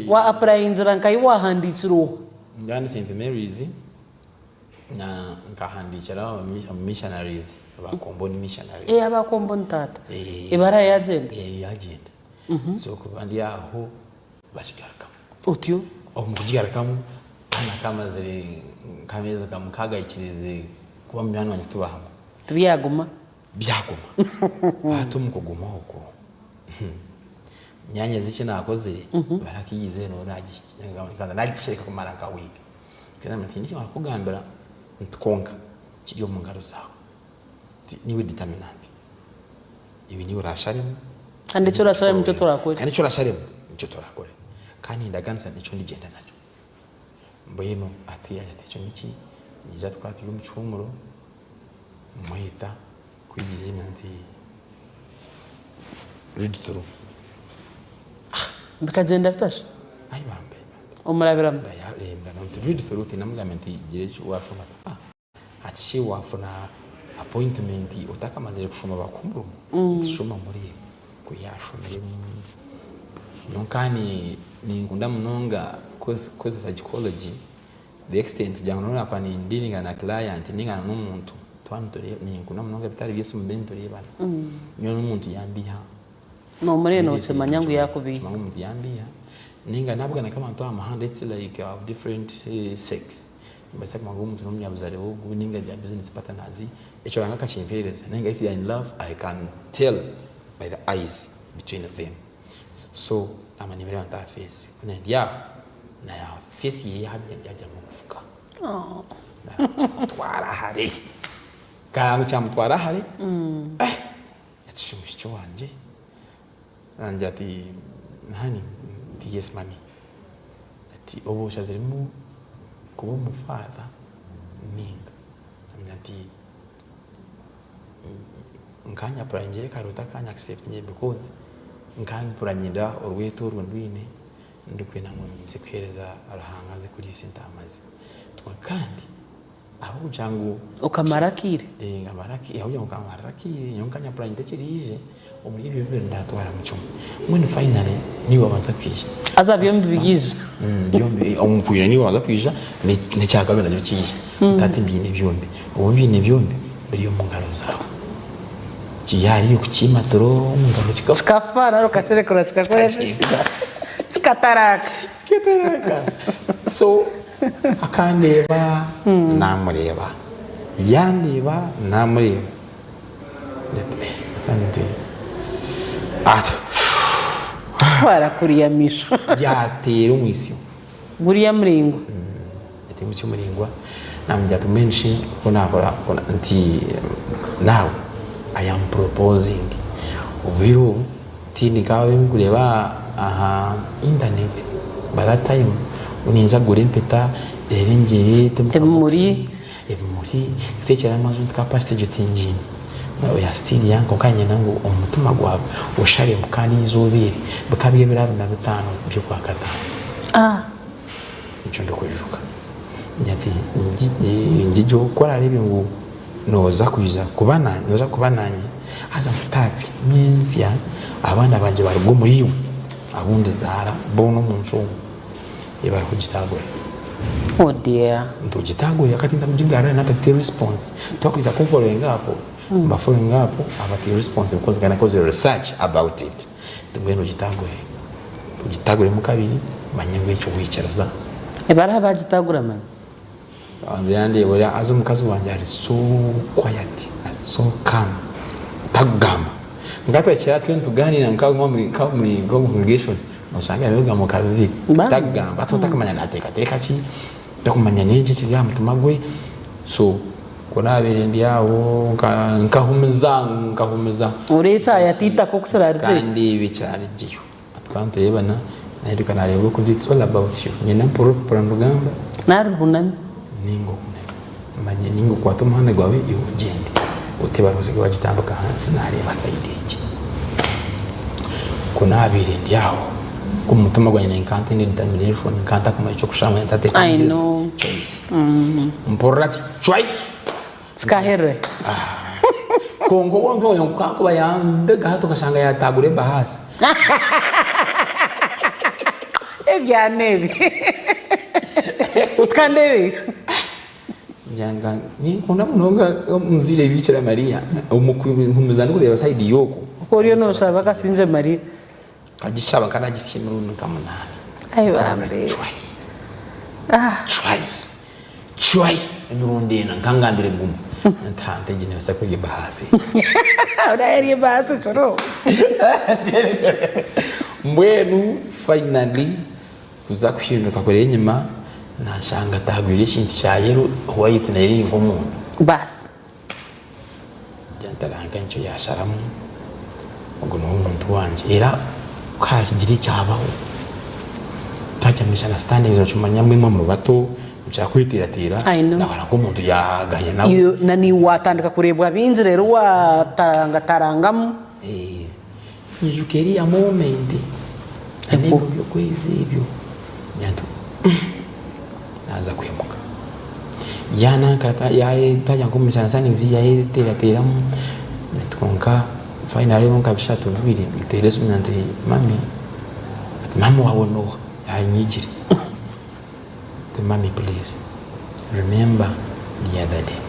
wa apply inzira nkai wa handitsiro ngani St Mary's na nkahandikira missionaries abakombo ni missionaries abakombo ntata ibara yagenda yagenda so kubandi aho bashigaraka utyo omukugigarakamu ana kama ziri kameza kamukagayikirize kuba mwana wanyu tubahamwe byaguma hatu mukuguma uko nyanya ziki nakoze barakiyize no nagikanza nagisheka kumara ka week kana matindi cyo akugambira ntukonga kijyo mu ngaro zawe niwe determinant ibi ni urasharimo kandi cyo urasharimo cyo turakora kandi ndaganza nico ndigenda nacyo mbeno ati yatecho niki niza twati yo mucumuro muhita kwigizima ndi riduturu mbikagenda bitasha ayi bambe umurabira mba riduturu tinamugamente girecho washoma ati shi wafuna appointment utaka mazere kushoma bakumuru shoma muri kuyashomere yonkani ni ngunda munonga cause psychology the extent byangonora kwa ni dealing na client ninga n'umuntu twantore ni ngunda munonga bitari byese mu bentori bana nyo n'umuntu yambiha no mureno utsemanya ngo yakubi umuntu yambiha ninga nabwo na kama ntwa amahanda it's like of different sex mbese kama umuntu n'umunyabuzare wo ninga bya business partners echo ranga kachimpereza ninga if they are in love I can tell by the eyes between them. So I'm an immigrant face. Ndia na face ye yaje mu kufuka. Twara hari. Kanga cyamutwara hari. Yatishimisho wanje. Anje ati hani yes mami. Ati obo shazirimu kuba umufata ninga. Ati nkanya prangere karota kanya accept nye because nkangi puranyida orweto rwindwine ndikwena ngo nsekwereza arahangaze kuri sintamazi twa kandi aho jangu ukamarakire ngamaraki aho jangu kamarakire yonkanya puranyida kirije omuri bibiri ndatwara mu cyumba mwene finally niwe wabanza kwije azabyombi bigize byombi omukuje niwe wabanza kwije ne cyakabera cyo kije tate mbine byombi ubu bine byombi biri mu ngaro zawe Kiyari yukuchimatoro ngalo chikafara rokacherekora chikakwesha chikataraka so akandeba namureba yandeba namureba atande para kuriyamisha yatera umwisyo buriya muringo yatera umwisyo muringwa namujya tumenshi ko nakora nti nawe I am proposing ubiru tini kawe ngureba internet by that time uninza gurempeta erengere muri fitechera amazu capacity jotingine nawe ya still yanko kanye nango umutima gwawe ushare mukandi izobere bakabiye biraro na bitano byo kwa katano ico ndokwejuka nyati ngijo gukora rebe ngo noza kubananye haza mfutatsi minsi ya abana banje barubwo muri yo abundi zara bono munso yeba kugitagura oh dear ndugitagura yakati ndamujingara na tate response tokwiza following up ba following up abati response because kana cause research about it tubweno gitagure mu kabiri banyangwe cyo wicaraza ebara bagitagura man yandi wala azumukazi wanje ari so quiet so calm tagamba ngata cyera twe tuganira nkaho muri go congregation usanga yabiga mu kabiri tagamba atakamanya nateka ki takumanya nenje kiga mutumagwe so konabere ndiyawo nkahumuza uretse yatita ko kusararje kandi bicyane giyo atwante yebana nahiruka narebo ko it's all about you nyina porogamba naruhunami ningo manye ningo kwa tomane gwawe yugende utebaruze kwa gitambuka hanze nareba saideje kuna abire ndiyaho kumutuma gwa inkante ni determination kanta kuma ico kushama ntate choice mporati chwai skahere kongo wonto yonkako bayambe gato kashanga yatagure bahasi byanebe utkandebe njanga nikunda munonga muzire bikira Maria umukuzana kureba side yoko ukoriyo no shaba kasinze Maria kagishaba kana gisimuru nkamunana ai bambe chwai mirundena nkangambire ngumu ntante jine sakwe bahasi uri bahasi choro mbwenu finally kuza kwishinuka kure nyuma nashanga tagwira ikintu cyayero wayite nari ngomuntu bas jantaranga nco yasharamu ngo no umuntu wanje era kashigire cyabaho tajya misana standing zo chumanya mwimwe mu bato mcyakwitiratira nabara ko umuntu yaganya nawe iyo nani watandika kurebwa binzi rero watangatarangamo njukeri ya moment ane byo kwezi ibyo nyanto naza kwemuka yana kata yae tajya kumisana standing zi yae tera netkonka finally mon kabishatu bibiri mterezo nante mami wawono yanyigire. Mommy, please remember the other day.